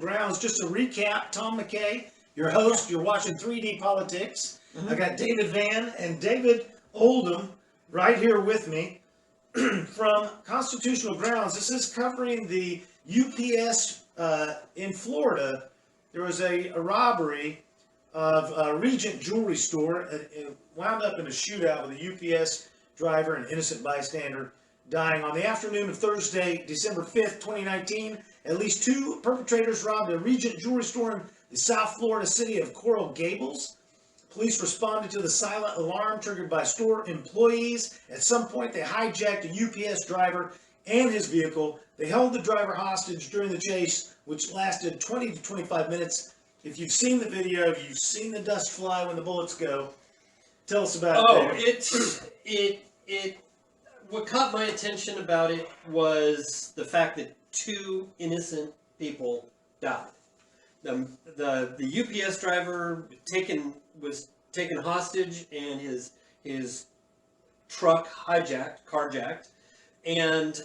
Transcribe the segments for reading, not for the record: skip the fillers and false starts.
grounds. Just to recap, Tom McKay, your host. You're watching 3D Politics. I got David Van and David Oldham right here with me from Constitutional Grounds. This is covering the UPS in Florida. There was a robbery of a Regent Jewelry Store. It wound up in a shootout with a UPS driver and innocent bystander dying. On the afternoon of Thursday, December 5th, 2019, at least 2 perpetrators robbed a Regent Jewelry Store in the South Florida city of Coral Gables. Police responded to the silent alarm triggered by store employees. At some point, they hijacked a UPS driver and his vehicle. They held the driver hostage during the chase, which lasted 20 to 25 minutes. If you've seen the video, if you've seen the dust fly when the bullets go, tell us about it. What caught my attention about it was the fact that 2 innocent people died. The UPS driver was taken hostage and his truck carjacked, and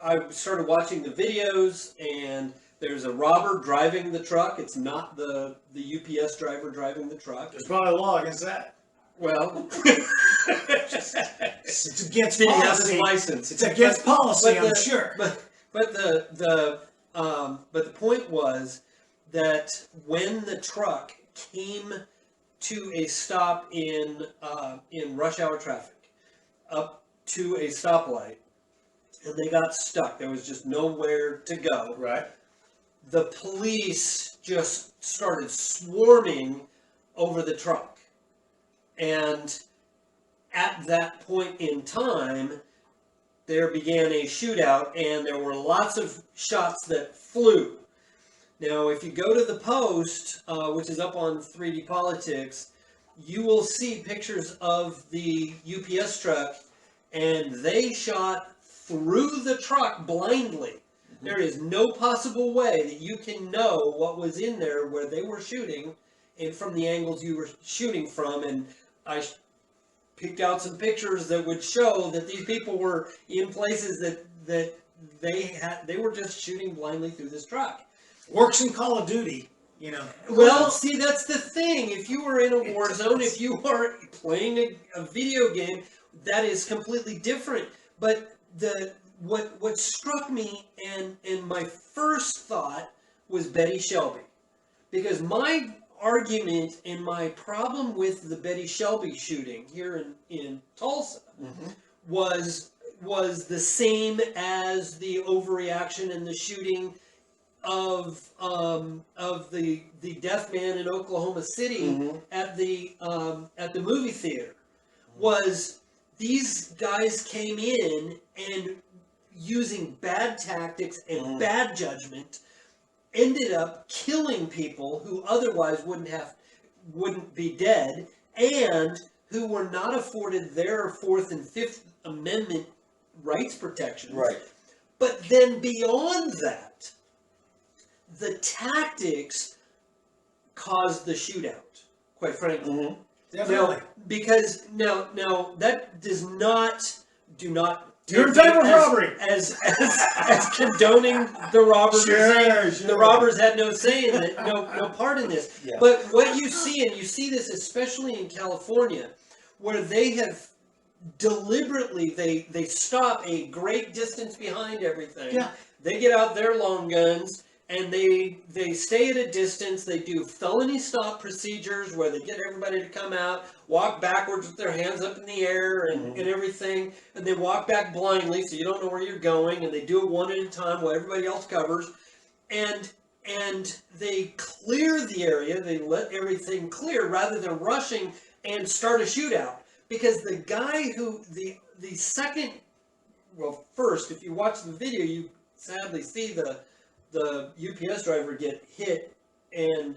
I started watching the videos, and there's a robber driving the truck. It's not the UPS driver driving the truck. There's probably a law against that. Well, it's against did policy. he have his license? It's against policy, I'm sure. But the point was that when the truck came to a stop in rush hour traffic, up to a stoplight, and they got stuck, there was just nowhere to go. Right. The police just started swarming over the truck. And at that point in time, there began a shootout, and there were lots of shots that flew. Now, if you go to the post, which is up on 3D Politics, you will see pictures of the UPS truck, and they shot through the truck blindly. Mm-hmm. There is no possible way that you can know what was in there where they were shooting, and from the angles you were shooting from. And I picked out some pictures that would show that these people were in places that they were just shooting blindly through this truck. Works in Call of Duty, you know. Well, see, that's the thing. If you were in a war zone, if you are playing a video game, that is completely different. But what struck me and my first thought was Betty Shelby, because my argument and my problem with the Betty Shelby shooting here in Tulsa was the same as the overreaction and the shooting of the deaf man in Oklahoma City at the movie theater. Was these guys came in and, using bad tactics and bad judgment, ended up killing people who otherwise wouldn't be dead, and who were not afforded their 4th and 5th Amendment rights protections. Right. But then beyond that, the tactics caused the shootout, quite frankly. Definitely. Now, because now that do not you're in favor of robbery as condoning the robbers. Sure. The robbers had no say in it, no part in this. Yeah. But what you see, and you see this especially in California, where they have deliberately they stop a great distance behind everything. Yeah. They get out their long guns and they stay at a distance. They do felony stop procedures where they get everybody to come out, walk backwards with their hands up in the air and everything, and they walk back blindly so you don't know where you're going, and they do it one at a time while everybody else covers, and they clear the area. They let everything clear rather than rushing and start a shootout, because the guy who the second, well, first, if you watch the video, you sadly see the UPS driver get hit and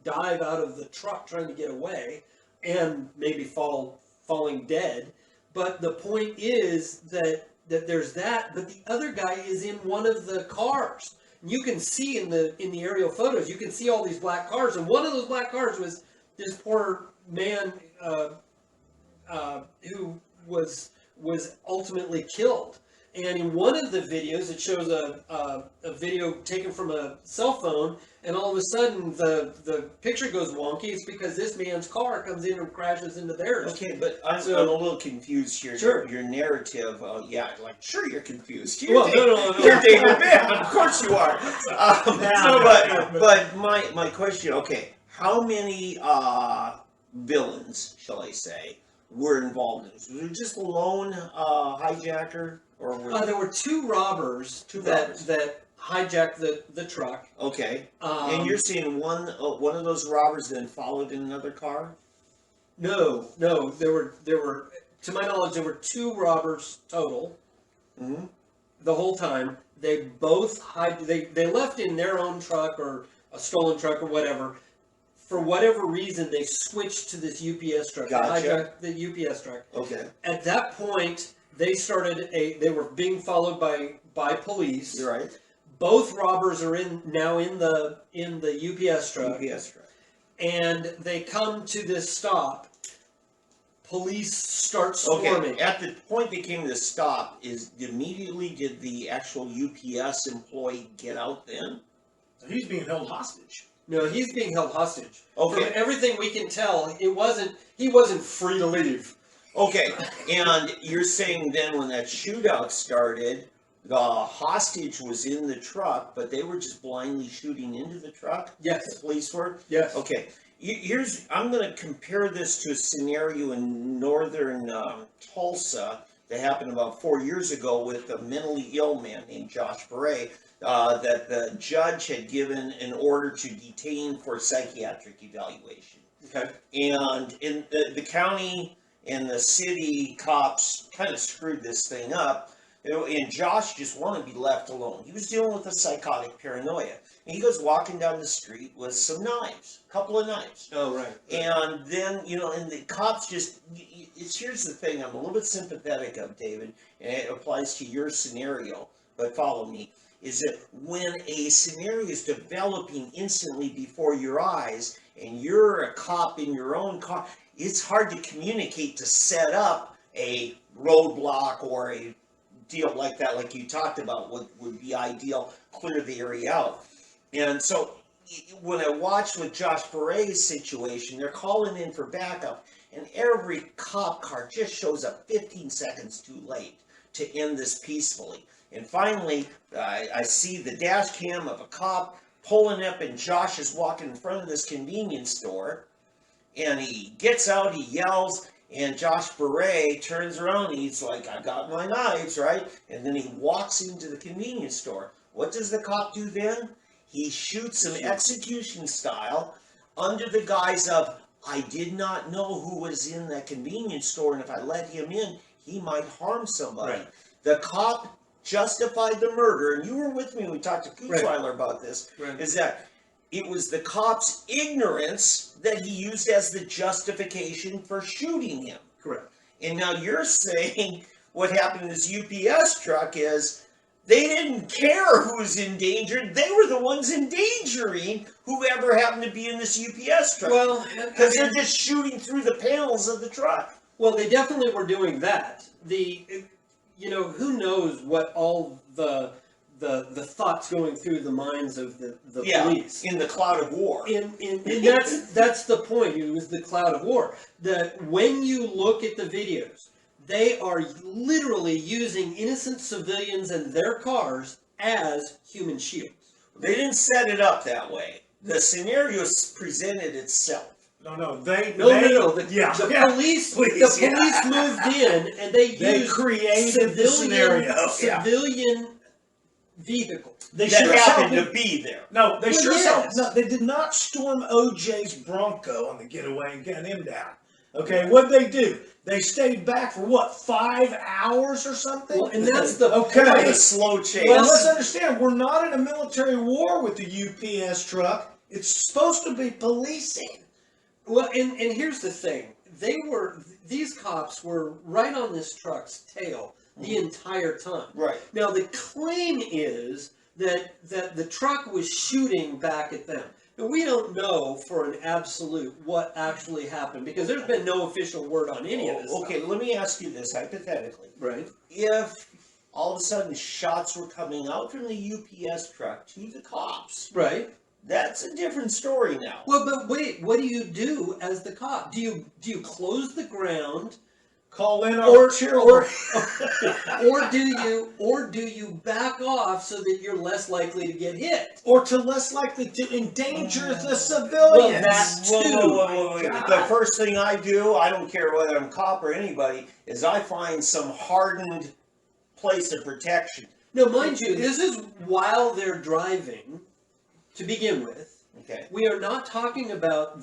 dive out of the truck trying to get away and maybe falling dead. But the point is that there's that, but the other guy is in one of the cars. You can see in the aerial photos, you can see all these black cars, and one of those black cars was this poor man who was ultimately killed. And in one of the videos, it shows a video taken from a cell phone, and all of a sudden the picture goes wonky. It's because this man's car comes in and crashes into theirs. Okay, but I'm a little confused here. Sure. Your narrative, sure you're confused. Well, no. You're David Van, of course you are. But my question, okay, how many villains, shall I say, were involved in this? Was it just a lone hijacker? Or there were two robbers that hijacked the truck. Okay. And you're saying one of those robbers then followed in another car? No. There were to my knowledge there were two robbers total. Mm-hmm. The whole time. They both they left in their own truck or a stolen truck or whatever. For whatever reason, they switched to this UPS truck. Gotcha. They hijacked the UPS truck. Okay. At that point, they they were being followed by police. You're right. Both robbers are now in the UPS truck. UPS truck. And they come to this stop. Police start storming. Okay. At the point they came to the stop, immediately did the actual UPS employee get out then? He's being held hostage. No, he's being held hostage. Okay. From everything we can tell, he wasn't free to leave. Okay, and you're saying then when that shootout started, the hostage was in the truck, but they were just blindly shooting into the truck? Yes. The police were? Yes. Okay. I'm going to compare this to a scenario in northern Tulsa that happened about 4 years ago with a mentally ill man named Josh Beret that the judge had given an order to detain for psychiatric evaluation. Okay. And in the county and the city cops kind of screwed this thing up. And Josh just wanted to be left alone. He was dealing with a psychotic paranoia. And he goes walking down the street with some knives, a couple of knives. Oh, right. And then, and the cops just, here's the thing I'm a little bit sympathetic of, David, and it applies to your scenario, but follow me, is that when a scenario is developing instantly before your eyes, and you're a cop in your own car, it's hard to communicate to set up a roadblock or a deal like that, like you talked about, what would be ideal, clear the area out. And so when I watched with Josh Beret's situation, they're calling in for backup, and every cop car just shows up 15 seconds too late to end this peacefully. And finally, I see the dash cam of a cop pulling up, and Josh is walking in front of this convenience store, and he gets out, he yells, and Josh Beret turns around, and he's like, I got my knives, right? And then he walks into the convenience store. What does the cop do then? He shoots him execution style under the guise of, I did not know who was in that convenience store, and if I let him in, he might harm somebody. Right. The cop justified the murder, and you were with me when we talked to Kutzweiler about this, is that it was the cop's ignorance that he used as the justification for shooting him. Correct. And now you're saying what happened in this UPS truck is they didn't care who was endangered. They were the ones endangering whoever happened to be in this UPS truck. Well, because they're just shooting through the panels of the truck. Well, they definitely were doing that. Who knows what all the thoughts going through the minds of the police in the cloud of war. And that's the point. It was the cloud of war. That when you look at the videos, they are literally using innocent civilians and their cars as human shields. They didn't set it up that way. The scenario presented itself. No. The police moved in and they used created the scenario. Civilian vehicles. They should happen to be there. No, they they did not storm OJ's Bronco on the getaway and get him down. Okay, what'd they do? They stayed back for 5 hours or something? Well, and that's the a slow chase. Well, let's understand, we're not in a military war with the UPS truck. It's supposed to be policing. Well, and here's the thing. These cops were right on this truck's tail the entire time. Right. Now, the claim is that the truck was shooting back at them. But we don't know for an absolute what actually happened because there's been no official word on any of this Okay, stuff. let me ask you this hypothetically. Right. If all of a sudden shots were coming out from the UPS truck to the cops. Right. That's a different story now. Well, but wait, what do you do as the cop? Do you close the ground? Call in Or our children. or do you back off so that you're less likely to get hit? Or to less likely to endanger the Well, civilians. that too. The first thing I do, I don't care whether I'm a cop or anybody, is I find some hardened place of protection. No, mind you, this is while they're driving. To begin with, Okay. we are not talking about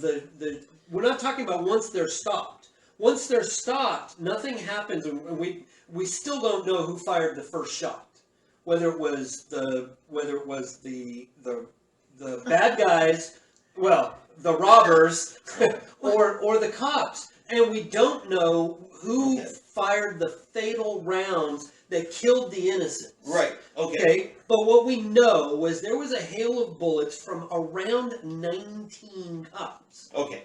we're not talking about once they're stopped. Once they're stopped, nothing happens, and we still don't know who fired the first shot. Whether it was the bad guys, well, the robbers, or the cops, and we don't know who fired the fatal rounds that killed the innocents. Right. Okay. But what we know was there was a hail of bullets from around 19 cops. Okay.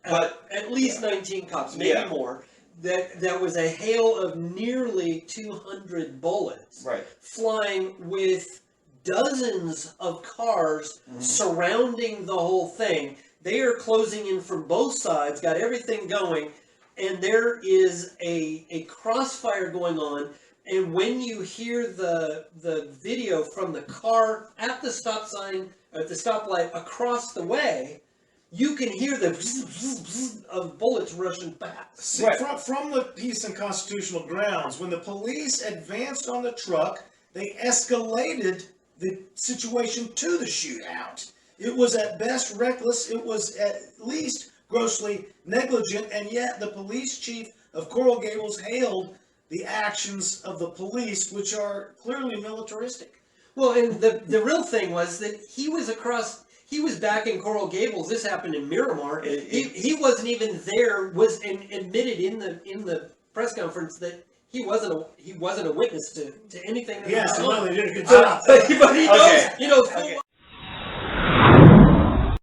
But At least 19 cops, maybe more. That was a hail of nearly 200 bullets. Right. Flying with dozens of cars surrounding the whole thing. They are closing in from both sides, got everything going, and there is a crossfire going on. And when you hear the video from the car at the stop sign, at the stoplight across the way, you can hear the of bullets rushing past. See, from the peace and constitutional grounds, when the police advanced on the truck, they escalated the situation to the shootout. It was at best reckless. It was at least grossly negligent, and yet the police chief of Coral Gables hailed the actions of the police, which are clearly militaristic. Well, and the real thing was that he was back in Coral Gables. This happened in Miramar. He wasn't even there. Was admitted in the press conference that he wasn't a witness to anything. That Yeah, was well, going on. they did a good job. But he knows. Okay. He knows. Okay.